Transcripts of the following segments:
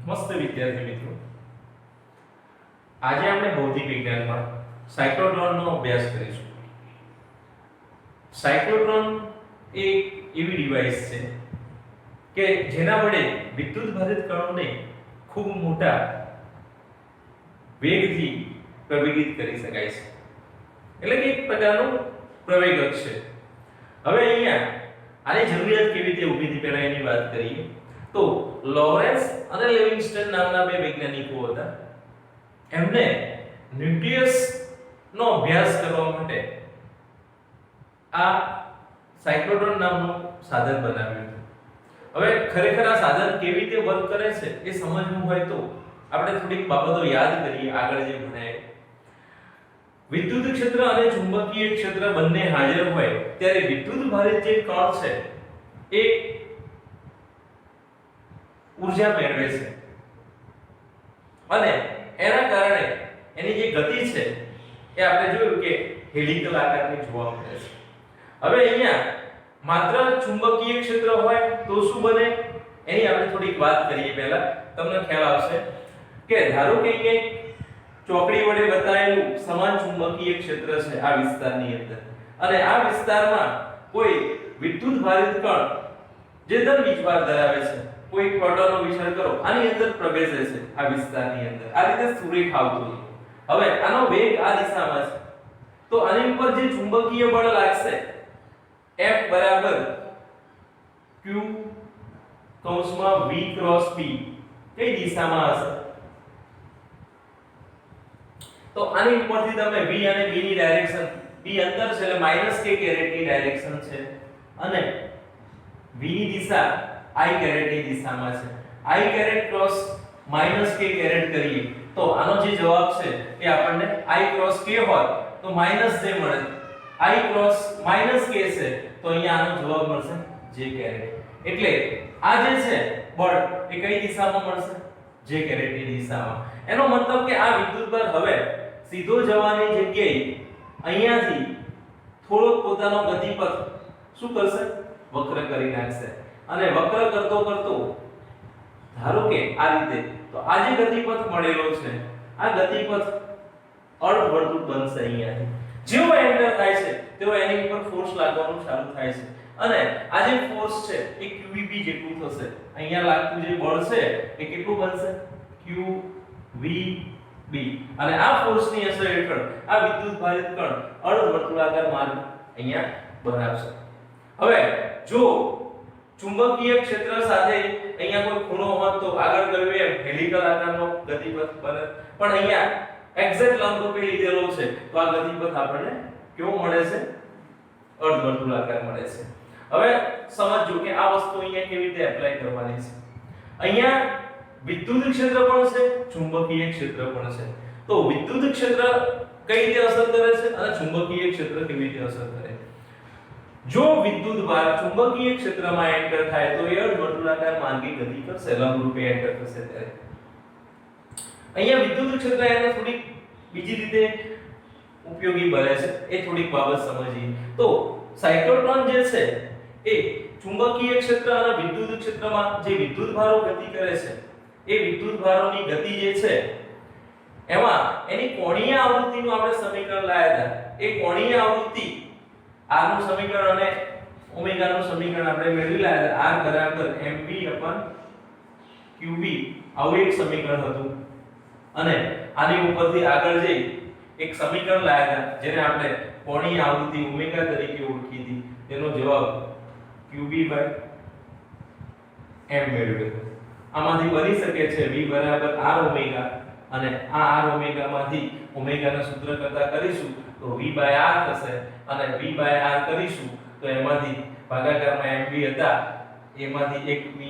મસ્ત વિદ્યાર્થી મિત્રો, આજે આપણે ભૌતિક વિજ્ઞાનમાં સાયક્લોટ્રોનનો અભ્યાસ કરીશું. સાયક્લોટ્રોન એ એવી ડિવાઇસ છે કે જેના વડે વિદ્યુત ભારિત કણોને ખૂબ મોટા વેગથી પ્રવેગિત કરી શકાય છે. એટલે કે એક પ્રકારનું પ્રવેગક છે. હવે અહીંયા આની જરૂરિયાત કેવી રીતે ઊભી થઈ પહેલા એની વાત કરીએ તો લોરેન્સ અને લેવિંગસ્ટન નામના બે વૈજ્ઞાનિકો હતા. એમને ન્યુક્લિયસ નો અભ્યાસ કરવા માટે આ સાયક્લોટ્રોન નામનું સાધન બનાવ્યું હતું. હવે ખરેખર આ સાધન કેવી રીતે વર્ક કરે છે એ સમજવું હોય તો આપણે થોડીક બાબતો યાદ કરીએ આગળ જે ભણાય. વિદ્યુત ક્ષેત્ર અને ચુંબકીય ક્ષેત્ર બંને હાજર હોય ત્યારે વિદ્યુત ભારિત જે કણ છે એ ઊર્જા મેળવે છે અને એના કારણે એની જે ગતિ છે એ આપણે જોયું કે હેલિકલ આકારની જોવા મળે છે. હવે અહીંયા માત્ર ચુંબકીય ક્ષેત્ર હોય તો શું બને એની આપણે થોડીક વાત કરીએ. પહેલા તમને ખ્યાલ આવશે કે ધારો કે અહીંયા ચોકડી વડે બતાવેલું સમાન ચુંબકીય ક્ષેત્ર છે આ વિસ્તારની અંદર અને આ વિસ્તારમાં કોઈ વિદ્યુત ભારિત કણ જે ધન વીજભાર ધરાવે છે કોઈ પ્રોટોનનો વિચાર કરો આની અંદર પ્રવેશે છે આ વિસ્તારની અંદર. આ રીતે સુરેખ આવતું. હવે આનો વેગ આ દિશામાં છે તો આની ઉપર જે ચુંબકીય બળ લાગશે F બરાબર Q કૌંસમાં V ક્રોસ P કઈ દિશામાં હશે તો આની ઉપરથી તમે V અને B ની ડાયરેક્શન B અંદર છે એટલે માઈનસ k કેરેટ ની ડાયરેક્શન છે અને V ની દિશા I કેરેટ ની દિશામાં છે. I caret cross minus k caret કરીએ તો આનો જે જવાબ છે એ આપણને I ક્રોસ k હોય તો માઈનસ j મળે. I ક્રોસ માઈનસ k છે તો અહીંયા આનો જવાબ મળશે j કેરેટ. એટલે આ જે છે બળ એ કઈ દિશામાં મળશે j કેરેટ ની દિશામાં. એનો મતલબ કે આ વિદ્યુતભાર હવે સીધો જવાની જગ્યાએ અહીંયાથી થોડો પોતાનો ગતિપથ શું કરશે વક્ર કરી નાખશે અને વક્ર કરતો કરતો ધારો કે આ રીતે તો આ જે ગતિપથ મળેલો છે આ ગતિપથ અર્ધવર્તુળ બનશે. અહીંયાથી જેવો એન્ટર થાય છે તેવો એની ઉપર ફોર્સ લાગવાનું ચાલુ થાય છે અને આ જે ફોર્સ છે એ QVB જેટલું થશે. અહીંયા લાગતું જે બળ છે એ કેટલું બનશે QVB અને આ ફોર્સની અસર હેઠળ આ વિદ્યુત ભારિત કણ અર્ધવર્તુળાકાર માર્ગ અહીંયા બનાવશે. હવે જો ચુંબકીય ક્ષેત્ર સાથે અહીંયા કોઈ ખૂણો હોત તો આગળ કહ્યું એમ હેલિકલ આકારનો ગતિપથ બને પણ અહીંયા એક્ઝેક્ટ લંબરૂપે લીધેલો છે તો આ ગતિપથ આપણને કેવો મળે છે અર્ધવર્તુળાકાર મળે છે. હવે સમજો કે આ વસ્તુ અહીંયા કેવી રીતે એપ્લાય કરવાની છે. અહીંયા વિદ્યુત ક્ષેત્ર પણ છે ચુંબકીય ક્ષેત્ર પણ છે તો વિદ્યુત ક્ષેત્ર કઈ રીતે અસર કરે છે અને ચુંબકીય ક્ષેત્ર કેવી રીતે અસર કરે. જો વિદ્યુત ભાર ચુંબકીય ક્ષેત્રમાં એન્ટર થાય તો એ અર્ધવર્તુળાકાર માર્ગે ગતિ કરશે લંબરૂપે એન્ટર થશે ત્યારે અહીંયા વિદ્યુત ક્ષેત્ર એને થોડી બીજી રીતે ઉપયોગી બને છે એ થોડીક બાબત સમજીએ તો સાયક્લોટ્રોન જે છે એ ચુંબકીય ક્ષેત્ર અને વિદ્યુત ક્ષેત્રમાં જે વિદ્યુત ભારો ગતિ કરે છે એ વિદ્યુત ભારોની ગતિ જે છે એમાં એની કોણીય આવૃત્તિનું આપણે સમીકરણ લાવ્યા હતા. એ કોણીય આવૃત્તિ r નું સમીકરણ અને ઓમેગા નું સમીકરણ આપણે મેળવી લાવ્યા હતા. r બરાબર mv/qb આવું એક સમીકરણ હતું અને આની ઉપરથી આગળ જઈ એક સમીકરણ લાવ્યા હતા જેને આપણે કોણીય આવૃત્તિ ઓમેગા તરીકે ઓળખી હતી. તેનો જવાબ qb/m મેળવ્યો. આમાંથી બની શકે છે v બરાબર r ઓમેગા અને આ r ઓમેગા માંથી ઓમેગાના સૂત્ર કરતા કરીશું તો v/r થશે અને v/r કરીશું તો એમાંથી ભાગાકારમાં mv હતા એમાંથી એક v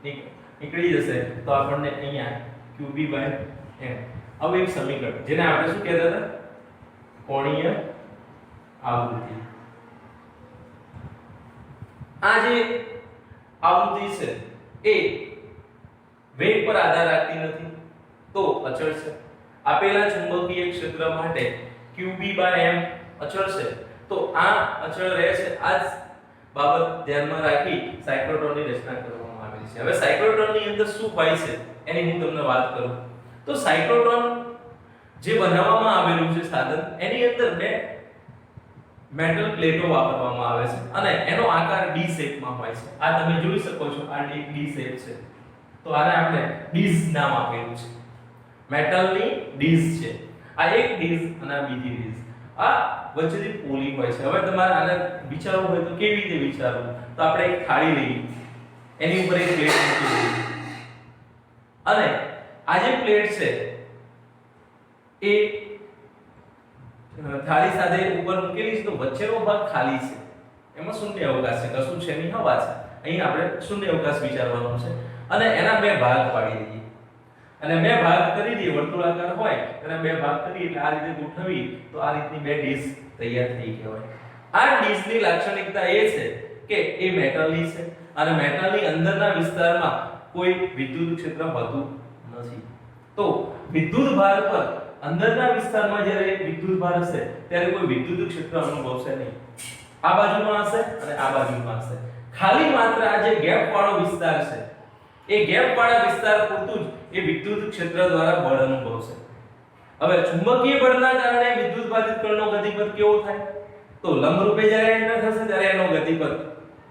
નીકળી જશે તો આપણને અહીંયા qb/m આવું એક સમીકરણ જેને આપણે શું કહેતા હતા કોણીય આવૃત્તિ. આ જે આવૃત્તિ છે એ વેગ પર આધાર રાખતી નથી તો અચળ છે. આપેલા ચુંબકીય ક્ષેત્ર માટે qb/m અચળ છે તો આ અચળ રહેશે. આ જ બાબત ધ્યાનમાં રાખી સાયક્લોટ્રોનની રચના કરવામાં આવી છે. હવે સાયક્લોટ્રોનની અંદર શું હોય છે એની હું તમને વાત કરું તો સાયક્લોટ્રોન જે બનાવવામાં આવેલું છે સાધન એની અંદર બે મેટલ પ્લેટો વાપરવામાં આવે છે અને એનો આકાર ડી શેપમાં હોય છે. આ તમે જોઈ શકો છો આ ડી શેપ છે. તો આને આપણે ડીઝ નામ આપેલું છે. મેટલની ડીઝ છે. આ એક ડીઝ અને આ બીજી ડીઝ. આ વચ્ચેથી પોલી હોય છે. હવે તમારે આને વિચારવું હોય તો કેવી રીતે વિચારવું? તો આપણે એક થાળી લઈએ, એની ઉપર એક પ્લેટ મૂકી દઈએ અને આ જે પ્લેટ છે એ થાળી સાથે ઉપર મૂકેલી છે તો વચ્ચેનો ભાગ ખાલી છે, એમાં શૂન્ય અવકાશ છે, કશું છે નહીં, હવા છે. અહીં આપણે શૂન્ય અવકાશ વિચારવાનો છે અને એના બે ભાગ પાડી દઈએ અને બે ભાગ કરી દઈએ, વર્તુળાકાર હોય એના બે ભાગ કરી એટલે આ રીતે ગોઠવી તો આ રીતની બે ડીશ તૈયાર થઈ ગઈ હોય. આ ડીશની લાક્ષણિકતા એ છે કે એ મેટલની છે અને મેટલની અંદરના વિસ્તારમાં કોઈ વિદ્યુત ક્ષેત્ર હોતું નથી. તો વિદ્યુત ભાર પર અંદરના વિસ્તારમાં જ્યારે વિદ્યુત ભાર હશે ત્યારે કોઈ વિદ્યુત ક્ષેત્ર અનુભવશે નહીં. આ બાજુમાં હશે અને આ બાજુમાં હશે. ખાલી માત્ર આ જે ગેપ વાળો વિસ્તાર છે એ ગેપ વાળા વિસ્તાર પૂરતું જ એ વિદ્યુત ક્ષેત્ર દ્વારા બળ અનુભવશે. હવે ચુંબકીય બળના કારણે વિદ્યુત ભારિત કણનો ગતિપથ કેવો થાય? તો લંબરૂપે જ્યારે એન્ટર થશે ત્યારે એનો ગતિપથ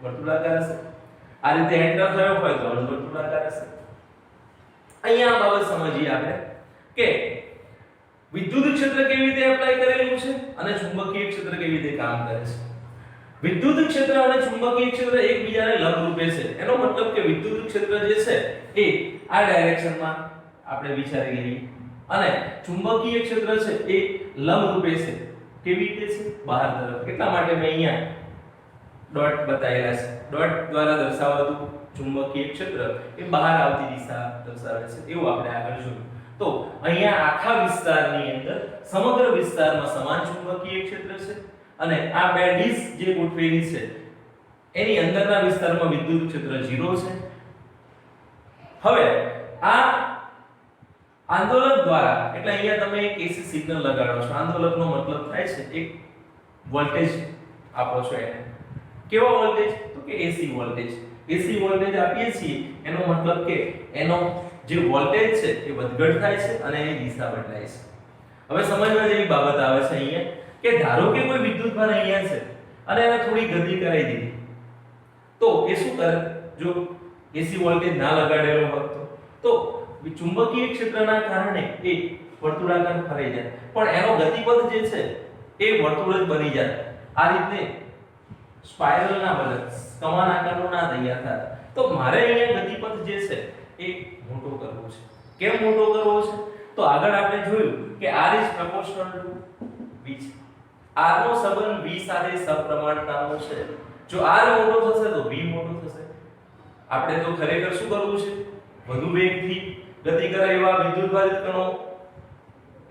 વર્તુળાકાર હશે. આ રીતે એન્ટર થયો હોય તો વર્તુળાકાર હશે. અહીંયા આ બાબત સમજીએ આપણે કે વિદ્યુત ક્ષેત્ર કેવી રીતે એપ્લાય કરેલું છે અને ચુંબકીય ક્ષેત્ર કેવી રીતે કામ કરે છે. વિદ્યુત ક્ષેત્ર અને ચુંબકીય ક્ષેત્ર એકબીજાને લંબરૂપે છે. એનો મતલબ કે વિદ્યુત ક્ષેત્ર જે છે એ આ ડાયરેક્શનમાં આપણે વિચારી લઈએ અને ચુંબકીય ક્ષેત્ર છે એ લંબરૂપે છે. કેવી રીતે છે? બહાર તરફ. એટલા માટે મેં અહીંયા ડોટ બતાવેલા છે. ડોટ દ્વારા દર્શાવાતું ચુંબકીય ક્ષેત્ર એ બહાર આવતી દિશા દર્શાવે છે. એવું આપણે આગળ જોયું. તો અહીંયા આખા વિસ્તારની અંદર સમગ્ર વિસ્તારમાં સમાન ચુંબકીય ક્ષેત્ર છે અને આ બે ડીશ જે ગોઠવેલી છે એની અંદરના વિસ્તારમાં વિદ્યુત ક્ષેત્ર 0 છે. હવે આ આંદોલક દ્વારા એટલે અહીંયા તમે એક એસી સિગ્નલ લગાડો છો. આંદોલકનો મતલબ થાય છે એક વોલ્ટેજ આપો છો એને. કેવો વોલ્ટેજ? તો કે એસી વોલ્ટેજ. એસી વોલ્ટેજ આપીએ છીએ એનો મતલબ કે એનો જે વોલ્ટેજ છે એ વધઘટ થાય છે અને એની દિશા બદલાય છે. હવે સમજવા જેવી બાબત આવે છે અહીંયા કે ધારો કે કોઈ વિદ્યુત ભાર અહીંયા છે અને એને થોડી ગતિ કરાવી દીધી તો એ શું કરે? જો એસી વોલ્ટેજ ના લગાડેલો હોત તો ચુંબકીય ક્ષેત્રના કારણે એ વર્તુળાકાર ફરી જાય પણ એનો ગતિપથ જે છે એ વર્તુળ જ બની જાય. આ રીતે સ્પાઇરલ ના બને, કમાન આકારનો ના તૈયાર થાય. તો મારે અહીંયા ગતિપથ જે છે એ મોટો કરવો છે. કેમ મોટો કરવો છે? તો આગળ આપણે જોયું કે r is proportional to v છે. r નો સંબંધ v સાથે સપ્રમાણતાનો છે. જો r મોટો થશે તો v મોટો થશે. આપણે તો ખરેખર શું કરવું છે? વધુ વેગથી ગતિ કરે એવા વિદ્યુત ભારિત કણો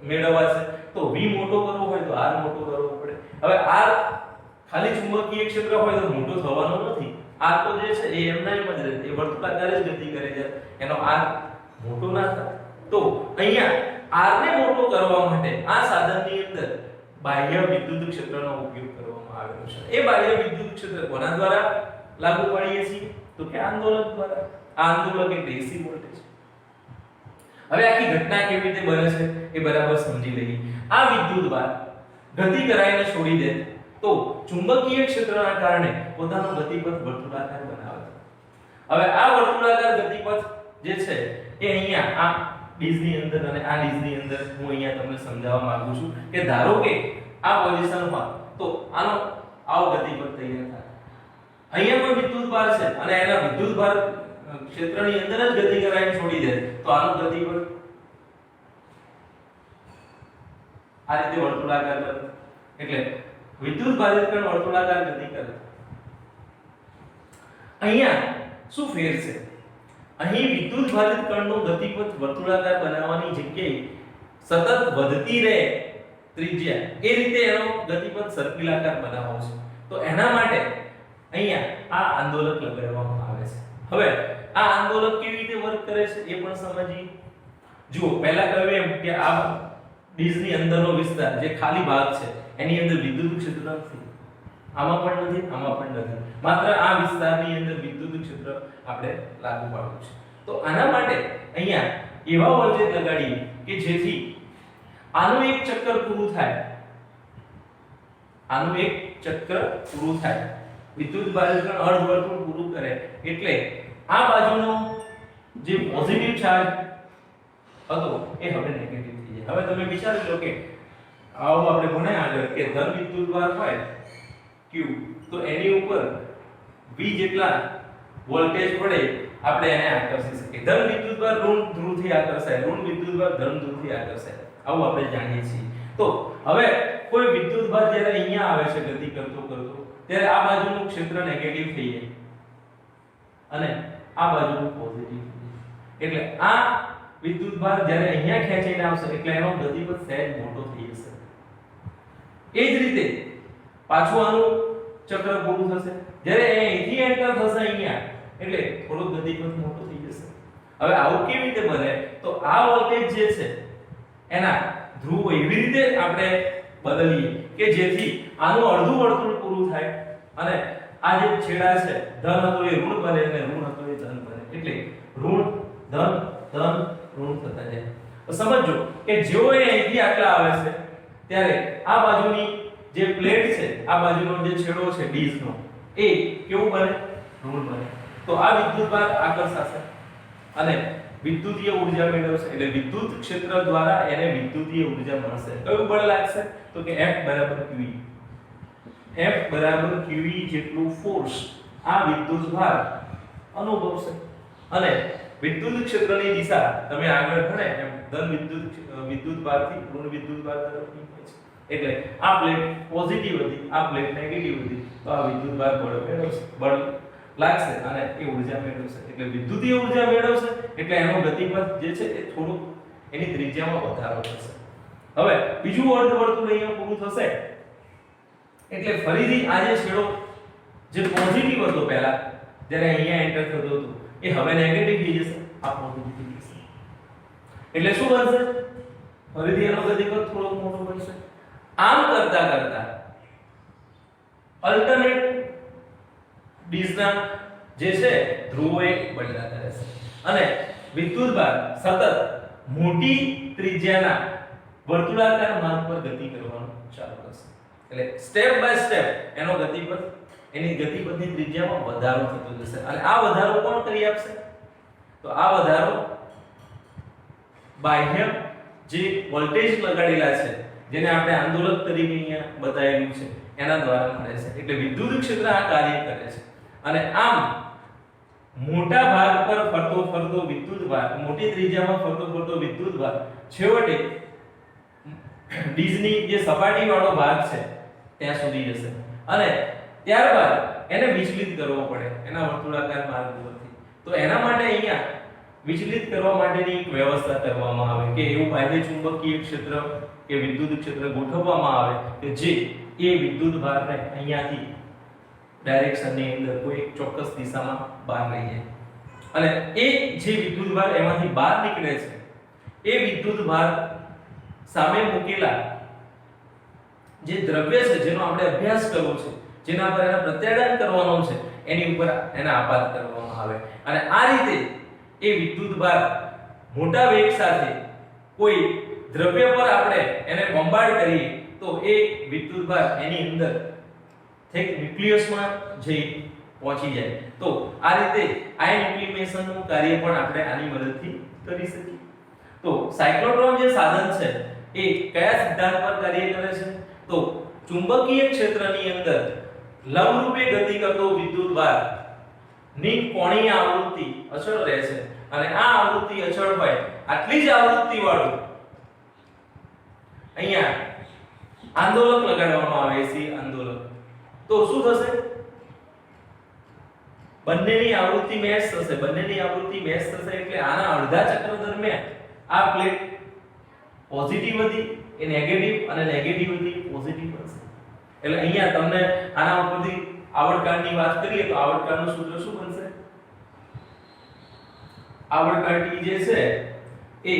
મેળવવા છે. તો v મોટો કરવો હોય તો r મોટો કરવો પડે. હવે r ખાલી ચુંબકીય ક્ષેત્ર હોય તો મોટો થવાનો નથી. r તો જે છે એ એમના એમ જ રહે, એ વર્તુળાકાર જ ગતિ કરે છે, એનો r મોટો ના થાય. તો અહીંયા r ને મોટો કરવા માટે આ સાધનની અંદર બાહ્ય વિદ્યુત ક્ષેત્રનો ઉપયોગ કરવામાં આવેલો છે. એ બાહ્ય વિદ્યુત ક્ષેત્ર કોના દ્વારા લાગુ પાડીએ છીએ? તો કે આંદોલક દ્વારા. આ આંદોલક એટલે એસી વોલ્ટેજ. હવે આખી ઘટના કેવી રીતે બને છે એ બરાબર સમજી લઈએ. આ વિદ્યુત ભાર ગતિ કરાઈને છોડી દે તો ચુંબકીય ક્ષેત્રના કારણે પોતાનો ગતિપથ વર્તુળાકાર બનાવે. હવે આ વર્તુળાકાર ગતિપથ જે છે એ અહીંયા આ ડીશની અંદર અને આ ડીશની અંદર હું અહીંયા તમને સમજાવવા માંગુ છું કે ધારો કે આ પોઝિશનમાં તો આનો આવો ગતિપથ તૈયાર થાય. અહીંયા કોઈ વિદ્યુત ભાર છે અને એના વિદ્યુત ભાર ક્ષેત્રની અંદર જ ગતિ કરાવીને છોડી દે તો આનો ગતિપથ આ રીતે વર્તુળાકાર બને. એટલે વિદ્યુત ભારિત કણ વર્તુળાકાર ગતિ કરે. અહીંયા શું ફેર છે? અહીં વિદ્યુત ભારિત કણનો ગતિપથ વર્તુળાકાર બનાવવાની જગ્યાએ સતત વધતી રહે ત્રિજ્યા એ રીતે એનો ગતિપથ સર્પિલાકાર બનાવવો છે. તો એના માટે અહીંયા આ આંદોલક લગાડવામાં આવે છે. હવે આ આંદોલક કેવી રીતે વર્ક કરે છે એ પણ સમજીએ. જુઓ પહેલા કહ્યું એમ કે આ ડીશની અંદરનો વિસ્તાર જે ખાલી ભાગ છે એની અંદર વિદ્યુત ક્ષેત્ર નથી. આમાં પણ નથી, આમાં પણ નથી. માત્ર આ વિસ્તારની અંદર વિદ્યુત ક્ષેત્ર આપણે લાગુ પાડવું છે. તો આના માટે અહીંયા એવા વોલ્ટેજ લગાડીએ કે જેથી આનું એક ચક્કર પૂરું થાય, આનું એક ચક્ર પૂરું થાય, વિદ્યુત બાજુ અર્ધવર્તુળ પૂરું કરે, એટલે આ બાજુનો જે પોઝિટિવ ચાર્જ હતો એ હવે નેગેટિવ થઈ જાય. હવે તમે વિચારી લો કે આવો આપણે ભણ્યા આગળ કે ધન વિદ્યુતભાર હોય Q, તો એની ઉપર V જેટલા વોલ્ટેજ પડે આપણે એને આકર્ષી શકીએ. ધન વિદ્યુતભાર ઋણ ધ્રુવથી આકર્ષાય, ઋણ વિદ્યુતભાર ધન ધ્રુવથી આકર્ષાય, આવું આપણે જાણીએ છીએ. તો હવે કોઈ વિદ્યુતભાર જ્યારે અહીંયા આવે છે ગતિ કરતો ત્યારે આ બાજુનું ક્ષેત્ર નેગેટિવ થઈ જાય અને આ બાજુનું પોઝિટિવ થઈ જાય. એટલે આ વિદ્યુતભાર જ્યારે અહીંયા ખેંચીને આવશે એટલે એનો ગતિપથ સહેજ મોટો થઈ જશે. એ જ રીતે પાછું આનું ચક્ર પૂરું થશે, જ્યારે અહીંથી એન્ટર થશે અહીંયા એટલે થોડો ગતિપથ મોટો થઈ જશે. હવે આવું કેવી રીતે બને? તો આ વોલ્ટેજ જે છે એના ધ્રુવ એવી રીતે આપણે બદલીએ કે જેથી આનું અડધું વર્તુળ પૂરું થાય અને આ જે છેડા છે ધન હતો એ ઋણ બને અને ઋણ હતો એ ધન બને. એટલે ઋણ ધન ધન ઋણ થતા જાય. તો સમજો કે જેવો એ અહીંથી આટલા આવે છે ત્યારે આ બાજુની જે પ્લેટ છે, આ બાજુનો જે છેડો છે ડીઝનો, એ કેવું બને? ઋણ બને. તો આ વિદ્યુતભાર આકર્ષાશે અને વિદ્યુતીય ઊર્જા મેળવશે. એટલે વિદ્યુત ક્ષેત્ર દ્વારા એને વિદ્યુતીય ઊર્જા મળશે. કયું બળ લાગશે? તો કે F બરાબર QE. F બરાબર QE જેટલું ફોર્સ આ વિદ્યુતભાર અનુભવશે અને વિદ્યુત ક્ષેત્રની દિશા તમે આગળ ભણે એમ ધન વિદ્યુતભારથી ઋણ વિદ્યુતભાર તરફની હોય છે. એટલે આ પ્લેટ પોઝિટિવ હતી, આ પ્લેટ નેગેટિવ હતી, તો આ વિદ્યુતભાર બળ મેળવશે, બળ લાગશે અને એ ઊર્જા મેળવશે. એટલે વિદ્યુતીય ઊર્જા મેળવશે એટલે એનો ગતિપથ જે છે એ થોડું એની ત્રિજ્યામાં વધારો થશે. હવે બીજું અર્ધવર્તુળ અહીંયા પૂરું થશે એટલે ફરીથી આ જે છેડો જે પોઝિટિવ હતો પહેલા જ્યારે અહીંયા એન્ટર થતો હતો એ હવે નેગેટિવ થઈ જશે, આ પોઝિટિવ થઈ જશે. એટલે શું બનશે? ફરીથી એનો ગતિપથ થોડો મોટો બનશે. આમ કરતા કરતા અલ્ટરનેટ ડીઝના જે છે ધ્રુવો એક બદલાતા રહેશે અને વિદ્યુતભાર સતત મોટી ત્રિજ્યાના વર્તુળાકાર માર્ગ પર ગતિ કરવાનું ચાલુ કરશે. એટલે સ્ટેપ બાય સ્ટેપ એનો ગતિપથ એની ગતિપથની ત્રિજ્યામાં વધારો થતો જશે અને આ વધારો કોણ કરી આપશે? તો આ વધારો બાહ્ય જે વોલ્ટેજ લગાડેલા છે જેને આપણે આંદોલક તરીકે અહીંયા બતાવેલું છે એના દ્વારા મળે છે. એટલે વિદ્યુત ક્ષેત્ર આ કાર્ય કરે છે અને આમ મોટા ભાગ પર ફરતો વિદ્યુતભાર, મોટી ત્રિજ્યામાં ફરતો વિદ્યુતભાર છેવટે ડીઝની જે સપાટીવાળો ભાગ છે ત્યાં સુધી જશે અને ત્યારબાદ એને વિચલિત કરવો પડે એના વર્તુળાકાર માર્ગ પરથી. તો એના માટે અહીંયા વિચલિત કરવા માટેની એક વ્યવસ્થા કરવામાં આવે કે એવું બાહ્ય ચુંબકીય ક્ષેત્ર કે વિદ્યુત ક્ષેત્ર ગોઠવવામાં આવે કે જે એ વિદ્યુતભારને અહીંયાથી ડાયરેક્શનની અંદર કોઈ એક ચોક્કસ દિશામાં બહાર લઈ જાય અને એ જે વિદ્યુતભાર એમાંથી બહાર નીકળે છે એ વિદ્યુતભાર સામે મૂકેલા જે દ્રવ્ય છે જેનો આપણે અભ્યાસ કરવો છે, જેના પર એના પ્રત્યાઘાત કરવાનો છે, એની ઉપર એના આપાત કરવામાં આવે અને આ રીતે એ વિદ્યુતભાર મોટા વેગ સાથે કોઈ દ્રવ્ય પર આપણે એને બોમ્બાર્ડ કરીએ તો એ વિદ્યુતભાર એની અંદર થેક ન્યુક્લિયસમાં જઈ પહોંચી જાય. તો આ રીતે આયન ઇમ્પ્લિમેશનનું કાર્ય પણ આપણે આની મદદથી કરી શકીએ. તો સાયક્લોટ્રોન જે સાધન છે એ કયા સિદ્ધાંત પર કાર્ય કરે છે? તો ચુંબકીય ક્ષેત્રની અંદર લંબરૂપે ગતિ કરતો વિદ્યુતભાર ની કોણીય આવૃત્તિ અચળ રહે છે અને આ આવૃત્તિ અચળ હોય આટલી જ આવૃત્તિ વાળું અહીંયા આંદોલક લગાડવામાં આવે છે, આંદોલક. તો શું થશે? બંનેની આવૃત્તિ મેચ થશે, બંનેની આવૃત્તિ મેચ થશે એટલે આના અડધા ચક્ર દરમિયાન આ પ્લેટ પોઝિટિવ હતી એ નેગેટિવ અને નેગેટિવ હતી પોઝિટિવ બનશે. એટલે અહીંયા તમને આના ઉપરથી આવર્તકાળની વાત કરીએ તો આવર્તકાળનું સૂત્ર શું બનશે? આવર્તકાળ T જે છે એ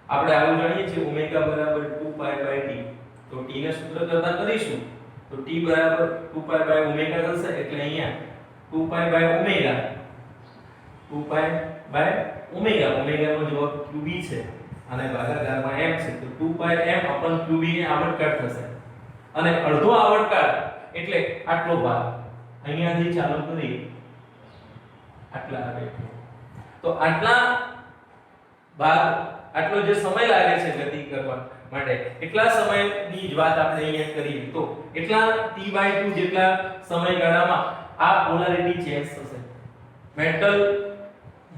આપણે આવું જાણીએ છીએ ઓમેગા બરાબર 2π/t. તો T ને સૂત્ર કરતા કરીશું તો T બરાબર 2π/ω થશે એટલે અહીંયા 2π/ω 2 પાઈ બાય ઓમેગા, ઓમેગાનો જવાબ qb છે અને ભાગાકારમાં m છે તો 2 પાઈ m upon qb એ આવર્તકાળ થશે અને અડધો આવર્તકાળ એટલે આટલો ભાગ અહીંયાથી ચાલુ કરી આટલા આવે તો આટલા ભાગ આટલો જે સમય લાગે છે ગતિ કરવા માટે એટલા સમયની જ વાત આપણે અહીંયા કરીએ તો એટલા t/2 જેટલા સમયગાળામાં આ પોલારિટી ચેન્જ થશે. મેટલ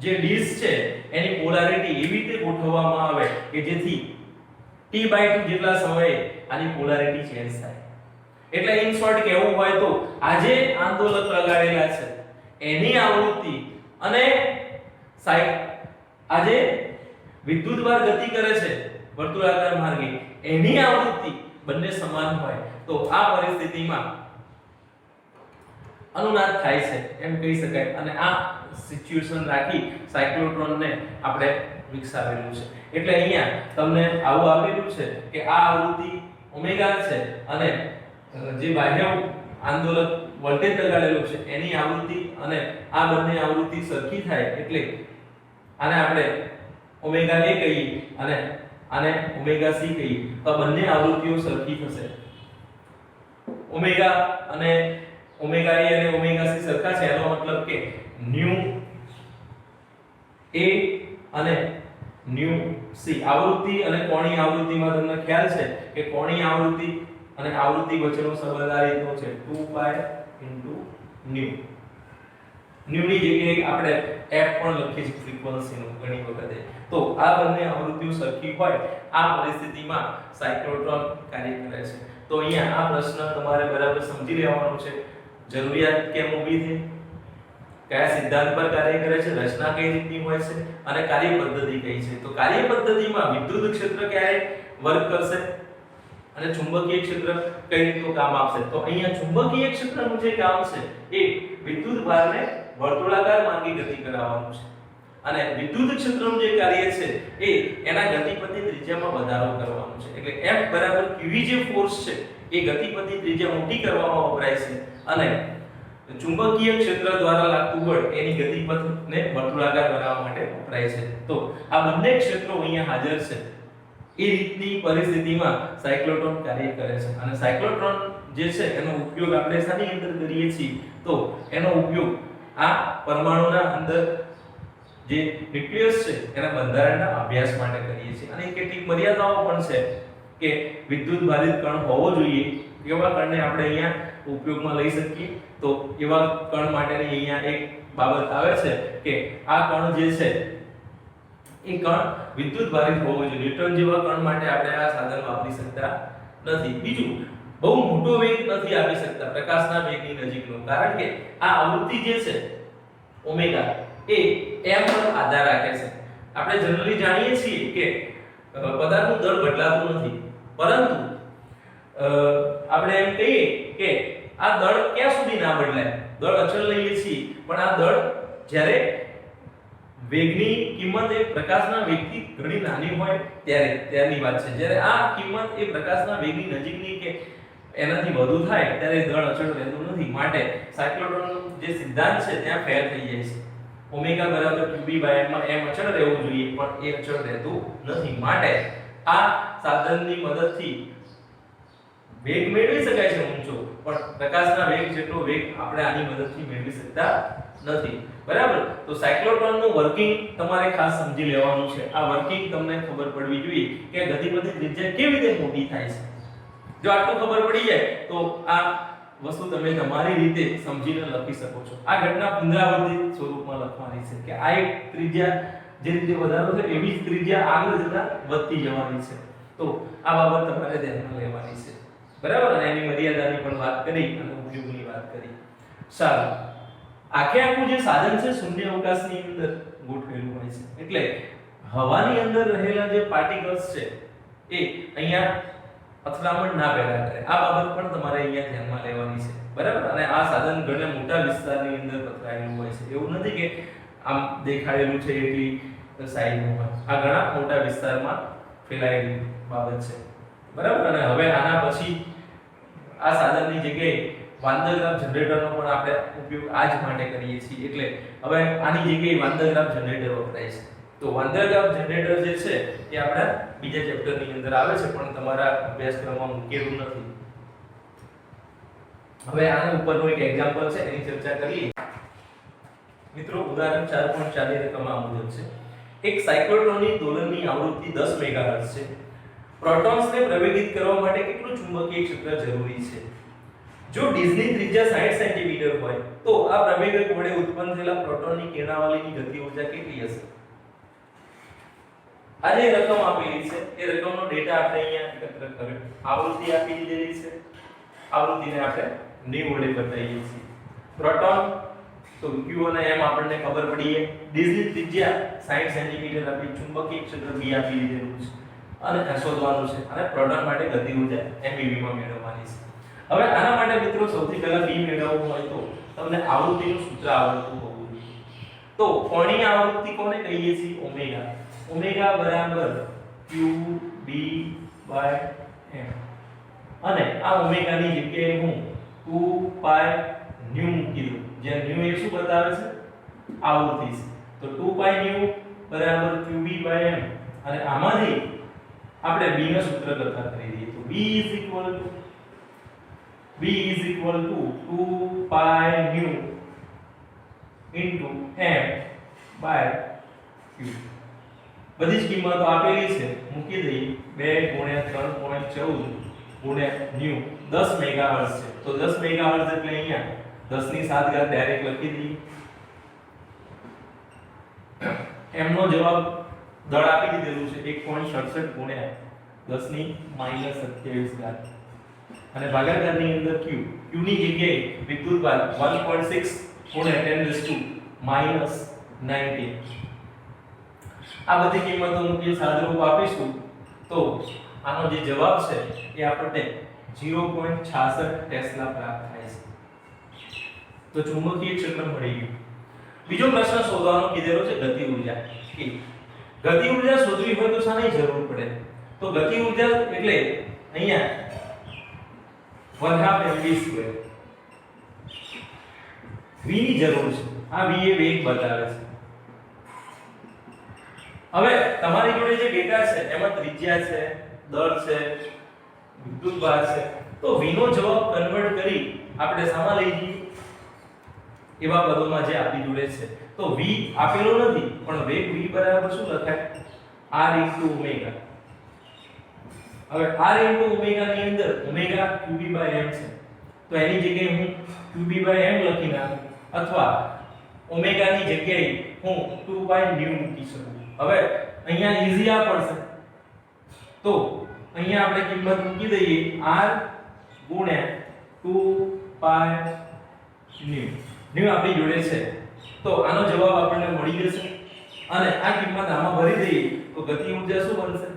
જે ડિસ્ક છે એની પોલારિટી એવી રીતે ગોઠવવામાં આવે કે જેથી t/2 જેટલા સમયે આની પોલારિટી ચેન્જ થાય. એટલે ઇન શોર્ટ કહેવું હોય તો આજે આંદોલક લગાડેલા છે એની આવૃત્તિ અને આજે વિદ્યુતભાર ગતિ કરે છે વર્તુળાકાર માર્ગે એની આવૃત્તિ બંને સમાન હોય તો આ પરિસ્થિતિમાં અનુનાદ થાય છે એમ કહી શકાય. અને આ સિચ્યુએશન રાખી સાયક્લોટ્રોનને આપણે વિકસાવેલું છે. એટલે અહીંયા તમને આવું આપેલું છે કે આ આવૃત્તિ ઓમેગા છે અને જે બાહ્ય આંદોલક વોલ્ટેજ લગાડેલું છે એની આવૃત્તિ અને આ બંને આવૃત્તિ સરખી થાય એટલે આને આપણે ઓમેગા a કહીએ અને આને ઓમેગા c કહીએ તો બંને આવૃત્તિઓ સરખી થશે. ઓમેગા અને ઓમેગા a અને ઓમેગા c સરખા છે એનો મતલબ કે ન્યુ a અને ન્યુ c આવૃત્તિ અને કોણીય આવૃત્તિમાં તમને ખ્યાલ છે કે કોણીય આવૃત્તિ અને આવૃત્તિ વચ્ચેનો સંબંધ આ રીતનો છે 2 પાઈ ન્યુ. ન્યુ ની જગ્યાએ આપણે f પણ લખીએ છીએ ફ્રીક્વન્સીનું ઘણી વખતે. તો આ બંને આવૃત્તિઓ સરખી હોય આ પરિસ્થિતિમાં સાયક્લોટ્રોન કાર્ય કરે છે. તો અહીંયા આ પ્રશ્ન તમારે બરાબર સમજી લેવાનો છે. જરૂરિયાત કેમ ઊભી થઈ, કયા સિદ્ધાંત પર કાર્ય કરે છે, રચના કઈ રીતની હોય છે અને કાર્ય પદ્ધતિ કઈ છે. તો કાર્ય પદ્ધતિમાં વિદ્યુત ક્ષેત્ર ક્યારે વર્ક કરશે અને ચુંબકીય ક્ષેત્ર કઈ રીતનું કામ આપશે. તો અહીંયા ચુંબકીય ક્ષેત્રનું જે કામ છે એ વિદ્યુત ભારને વર્તુળાકાર માર્ગે ગતિ કરાવવાનું છે અને વિદ્યુત ક્ષેત્રનું જે કાર્ય છે એ એના ગતિપથની ત્રિજ્યામાં વધારો કરવાનો છે. એટલે F બરાબર qv જે ફોર્સ છે એ ગતિપથની ત્રિજ્યા મોટી કરવામાં વપરાય છે અને ચુંબકીય ક્ષેત્ર દ્વારા લાગતું બળ એની ગતિપથને વર્તુળાકાર બનાવવા માટે વપરાય છે. તો આ બંને ક્ષેત્રો અહીંયા હાજર છે. એ રીતની પરિસ્થિતિમાં સાયક્લોટ્રોન કાર્ય કરે છે અને સાયક્લોટ્રોન જે છે એનો ઉપયોગ આપણે શાની અંદર કરીએ છીએ તો એનો ઉપયોગ આ પરમાણુના અંદર જે ન્યુક્લિયસ છે એના બંધારણના અભ્યાસ માટે કરીએ છીએ. અને કેટલીક મર્યાદાઓ પણ છે કે વિદ્યુત ભારિત કણ હોવો જોઈએ એવા કણને આપણે અહીંયા ઉપયોગમાં લઈ શકીએ. તો એવા કણ માટેની અહીંયા એક બાબત આવે છે કે આ કણ જે છે એ કણ વિદ્યુત ભારિત હોવો જોઈએ. ન્યુટ્રોન જેવા કણ માટે આપણે આ સાધન વાપરી શકતા નથી. બીજું, બહુ મોટો વેગ નથી આપી શકતા પ્રકાશના વેગની નજીકનો, કારણ કે આ આવૃત્તિ જે છે ઓમેગા એ m પર આધાર રાખે છે. આપણે જનરલી જાણીએ છીએ કે પદાર્થનું દળ બદલાતું નથી, પરંતુ આપણે એમ કહીએ કે આ દળ ક્યાં સુધી ના બદલાય. દળ અચળ લઈએ છીએ પણ આ દળ જ્યારે વેગની કિંમત એ પ્રકાશના વેગથી ઘણી નાની હોય ત્યારની વાત છે. જ્યારે આ કિંમત એ પ્રકાશના વેગની નજીકની કે એનાથી વધુ થાય ત્યારે દળ અચળ રહેતું નથી. માટે સાયક્લોટ્રોનનો જે સિદ્ધાંત છે ત્યાં ફેર થઈ જાય છે. ઓમેગા બરાબર qb/m માં m અચળ રહેવું જોઈએ પણ એ અચળ રહેતું નથી. માટે આ સાધનની મદદથી વેગ મેળવી શકાય છે ઊંચો, પણ પ્રકાશના વેગ જેટલો વેગ આપણે આની મદદથી મેળવી શકતા નથી. બરાબર. તો સાયક્લોટ્રોનનું વર્કિંગ તમારે ખાસ સમજી લેવાનું છે. આ વર્કિંગ તમને ખબર પડવી જોઈએ કે ગતિપથની ત્રિજ્યા કેવી રીતે મોટી થાય છે. જો આટલું ખબર પડી જાય તો આ વસ્તુ તમે તમારી રીતે સમજીને લખી શકો છો. આ ઘટના પુનરાવર્તિત સ્વરૂપમાં લખવાની છે કે આ એક ત્રિજ્યા જે રીતે વધારો છે એવી જ ત્રિજ્યા આગળ જતા વધતી જવાની છે. તો આ બાબત તમારે ધ્યાનમાં લેવાની છે. બરાબર. અને એની મર્યાદાની પણ વાત કરી અને ઉપયોગની વાત કરી. સારું. આખે આખું જે સાધન છે શૂન્ય અવકાશની અંદર ગોઠવેલું હોય છે. એટલે હવાની અંદર રહેલા જે પાર્ટિકલ્સ છે એ અહીંયા અથડામણ ના પેદા કરે. આ બાબત પણ તમારે અહીંયા ધ્યાનમાં લેવાની છે. બરાબર. અને આ સાધન ઘણા મોટા વિસ્તારની અંદર પથરાયેલું હોય છે. એવું નથી કે આમ દેખાડેલું છે એટલી સાઈઝનું હોય. આ ઘણા મોટા વિસ્તારમાં ફેલાયેલી બાબત છે. બરાબર. અને હવે આના પછી આ સાધનની જગ્યાએ વાન દર ગ્રાફ જનરેટરનો પણ આપણે ઉપયોગ આ જ માટે કરીએ છીએ, એટલે હવે આની જગ્યાએ વાન દર ગ્રાફ જનરેટર વપરાય છે. તો વાન દર ગ્રાફ જનરેટર જે છે એ આપણા બીજા ચેપ્ટરની અંદર આવે છે, પણ તમારા અભ્યાસક્રમમાં મૂકેલું નથી. હવે આના ઉપરનો એક એક્ઝામ્પલ છે, એની ચર્ચા કરીએ. મિત્રો, ઉદાહરણ 4.4 ની રકમ આ મુજબ છે. એક સાયક્લોટ્રોનની દોલનની આવૃત્તિ 10 મેગાહર્ટ્ઝ છે. પ્રોટોન્સને પ્રવેગિત કરવા માટે કેટલું ચુંબકીય ક્ષેત્ર જરૂરી છે? જો ડિસ્ની ત્રિજ્યા 60 સેન્ટીમીટર હોય તો આ પ્રવેગક વડે ઉત્પન્ન થયેલા પ્રોટોનની કિરણાવલીની ગતિ ઊર્જા કેટલી હશે? આ જે રકમ આપેલી છે એ રકમનો ડેટા આપણે અહીંયા એકત્ર કર્યો. આવૃત્તિ આપી દીધેલી છે. આવૃત્તિને આપણે 90 વડે બતાવીએ છીએ. પ્રોટોન તો q અને m આપણને ખબર પડી છે. ડિસ્ની ત્રિજ્યા 60 સેન્ટીમીટર આપી, ચુંબકીય ક્ષેત્ર b આપી દીધેલું છે અને શોધવાનું છે, અને પ્રોટોન માટે ગતિ ઊર્જા MeV માં મેળવવાની છે. હવે આના માટે મિત્રો સૌથી પહેલા b મેળવવું હોય તો તમને આવૃત્તિનું સૂત્ર આવડતું હોવું જોઈએ. તો કોણીય આવૃત્તિ કોને કહીએ છીએ? ઓમેગા. ઓમેગા બરાબર qb/m, અને આ ઓમેગાની જગ્યાએ હું 2π ન્યુ મૂકી દઉં, જ્યાં ન્યુ એ શું બતાવે છે? આવૃત્તિ છે. તો 2π ન્યુ બરાબર qb/m, અને આમાંથી આપણે b નું સૂત્ર કરતા કરી દઈએ. તો b is equal to 2π nu into m/q. બધી જ કિંમતો આપેલી છે, મૂકી દઈએ. 2 * 3.14 * nu 10 મેગાહર્ટ્ઝ છે. તો 10 મેગાહર્ટ્ઝ એટલે અહીંયા 10 ની 7 ઘાત ડાયરેક્ટ લખી દઈએ. m નો જવાબ દળ આપી દીધેલું છે 1.67 ગુણ્યા 10 ની -27 ઘાત, અને ભાગાકારની અંદર q ની જગ્યાએ વિદ્યુતભાર 1.6 ગુણ્યા 10⁻⁹ આ બધી કિંમતો મૂકી સાદુરૂપ આપીશું તો આનો જે જવાબ છે એ આપણને 0.66 ટેસ્લા પ્રાપ્ત થાય છે. તો ચુંબકીય ક્ષેત્ર મળી ગયું. બીજો પ્રશ્ન શોધવાનો કીધેલો છે ગતિ ઊર્જા. ગતિ ઊર્જા શોધવી હોય તો શાની જરૂર પડે? તો ગતિ ઊર્જા એટલે અહીંયા 1/2 mv². v ની જરૂર છે. આ v એ વેગ બતાવે છે. હવે તમારી જોડે જે ડેટા છે એમાં ત્રિજ્યા છે, દળ છે, વિદ્યુતભાર છે, તો v નો જવાબ કન્વર્ટ કરી આપણે સામા લઈ જઈએ એવા પદોમાં જે આપણી જોડે છે. તો v આપેલો નથી, પણ વેગ v બરાબર શું લખાય? r * omega. હવે r * ઓમેગા ની અંદર ઓમેગા qb/m છે, તો એની જગ્યાએ હું qb/m લખી નાખું, અથવા ઓમેગા ની જગ્યાએ હું 2π ન્યુ મૂકી શકું. હવે અહીંયા ઈઝી આ પડશે, તો અહીંયા આપણે કિંમત મૂકી દઈએ r ગુણ્યા 2π ન્યુ. ન્યુ આપણી જોડે છે, તો આનો જવાબ આપણને મળી જશે, અને આ કિંમત આમાં ભરી દઈએ તો ગતિ ઊર્જા શું બનશે?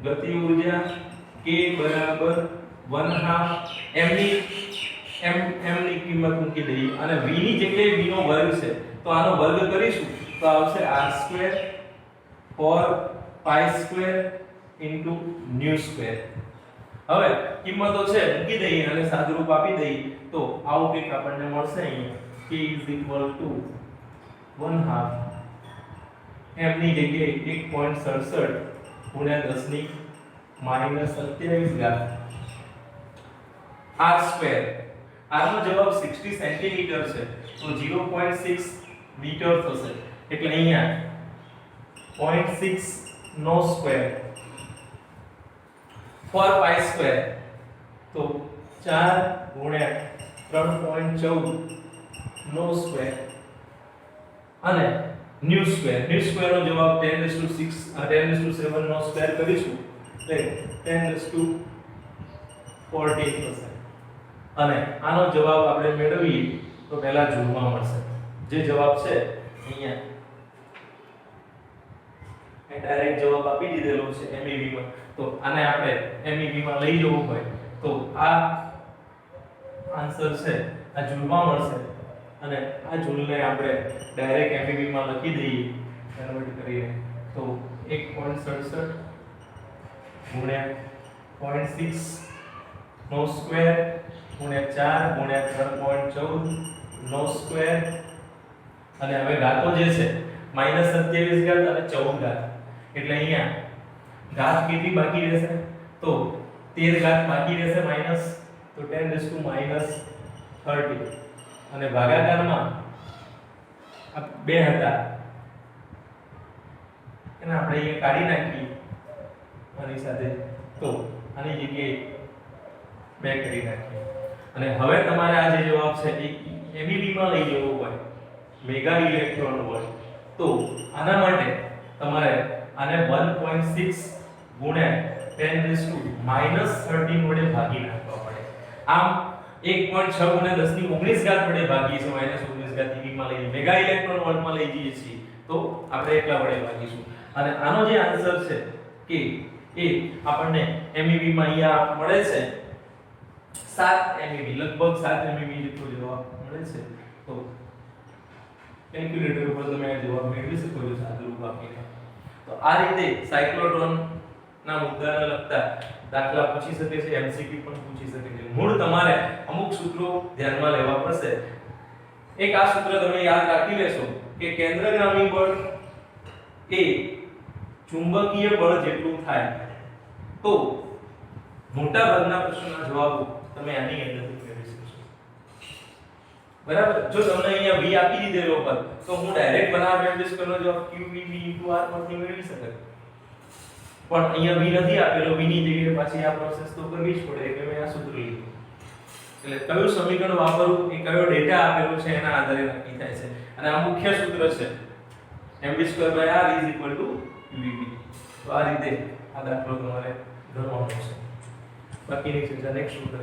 ગતિ ઊર્જા k બરાબર 1/2 m ની કિંમત મૂકી દઈએ, અને v ની જગ્યાએ v નો વર્ગ છે, તો આનો વર્ગ કરીશું તો આવશે r² 4π² * nu². હવે કિંમતો છે મૂકી દઈએ અને સાદુરૂપ આપી દઈએ તો આવું કંઈક આપણને મળશે. અહીંયા k = 1/2 m ની જગ્યાએ 1.67 ગુણ્યા 10 ની -27 ઘાત r². r નો જવાબ 60 સેન્ટીમીટર છે, તો 0.6 મીટર થશે, એટલે અહીંયા 0.6 નો સ્ક્વેર 4π², તો 4 ગુણ્યા 3.14 નો સ્ક્વેર, અને nu² નો જવાબ 10⁶ નો સ્ક્વેર કરીશું એટલે 10⁻14 થશે. અને આનો જવાબ આપણે મેળવીએ તો પહેલા જોડવા મળશે. જે જવાબ છે અહીંયા એ ડાયરેક્ટ જવાબ આપી દીધેલો છે MeV માં, તો આને આપણે MeV માં લઈ જવું હોય તો આ આન્સર છે આ જોડવા મળશે, અને આ જોડને આપણે ડાયરેક્ટ MeV માં લખી દઈએ કન્વર્ટ કરીને, તો 1.67 ગુણ્યા 0.6 નો સ્ક્વેર ગુણ્યા 4 ગુણ્યા 3.14 નો સ્ક્વેર અને હવે ઘાતો જે છે -27 ઘાત અને 14 ઘાત એટલે અહીંયા ઘાત કેટલી બાકી રહેશે તો 13 ઘાત બાકી રહેશે માઈનસ તો 10⁻30 અને ભાગાકારમાં આ 2 હતા એને આપણે અહીંયા કાઢી નાખી આની સાથે તો આની જગ્યાએ 2 કરી નાખીએ અને હવે તમારે આ જે જવાબ છે એ એબીબી માં લઈ જવો હોય મેગા ઇલેક્ટ્રોન હોય તો આના માટે તમારે આને 1.6 ગુણ્યા 10⁻13 વડે ભાગી નાખવા પડે આમ 1.6 ગુણ્યા 10⁻19 ઘાત વડે ભાગીએ છીએ -19 ઘાત EB માં લઈએ મેગા ઇલેક્ટ્રોન વોલ્ટમાં લઈ જઈએ છીએ તો આપણે એટલા વડે ભાગીશું અને આનો જે આન્સર છે કે એ આપણને MEB માં અહીંયા મળે છે 7 MEB લગભગ 7 MEB જેટલો જવાબ મળે છે તો કેલ્ક્યુલેટર ઉપર તમે આ જવાબ મેળવી શકો છો સાદુરૂપ આપીને તો આ રીતે સાયક્લોટ્રોન ના મુદ્દાને લગતા દાખલા પૂછી શકે છે MCQ પણ પૂછી શકે છે મૂળ તમારે અમુક સૂત્રો ધ્યાનમાં લેવા પડશે એક આ સૂત્ર તમે યાદ રાખી લેશો કે કેન્દ્રગામી બળ એ ચુંબકીય બળ જેટલું થાય તો મોટા ભાગના પ્રશ્નોના જવાબો તમે આની અંદરથી મેળવી શકશો બરાબર જો તમને અહીંયા v આપી દીધેલો પર તો હું ડાયરેક્ટ બનાવ મેળવીશ કરનો જવાબ qv v r પરથી મેળવી શકે પણ અહીંયા v નથી આપેલો v ની જગ્યાએ પાછી આ પ્રોસેસ તો કરવી જ પડે એટલે મેં આ સૂત્ર લીધું એટલે કયું સમીકરણ વાપરવું એ કયો ડેટા આપેલો છે એના આધારે નક્કી થાય છે અને આ મુખ્ય સૂત્ર છે mv2/r = qvb તો આ રીતે આ દાખલો તમારે ગણવાનો છે બાકીની ચર્ચા નેક્સ્ટ સૂત્ર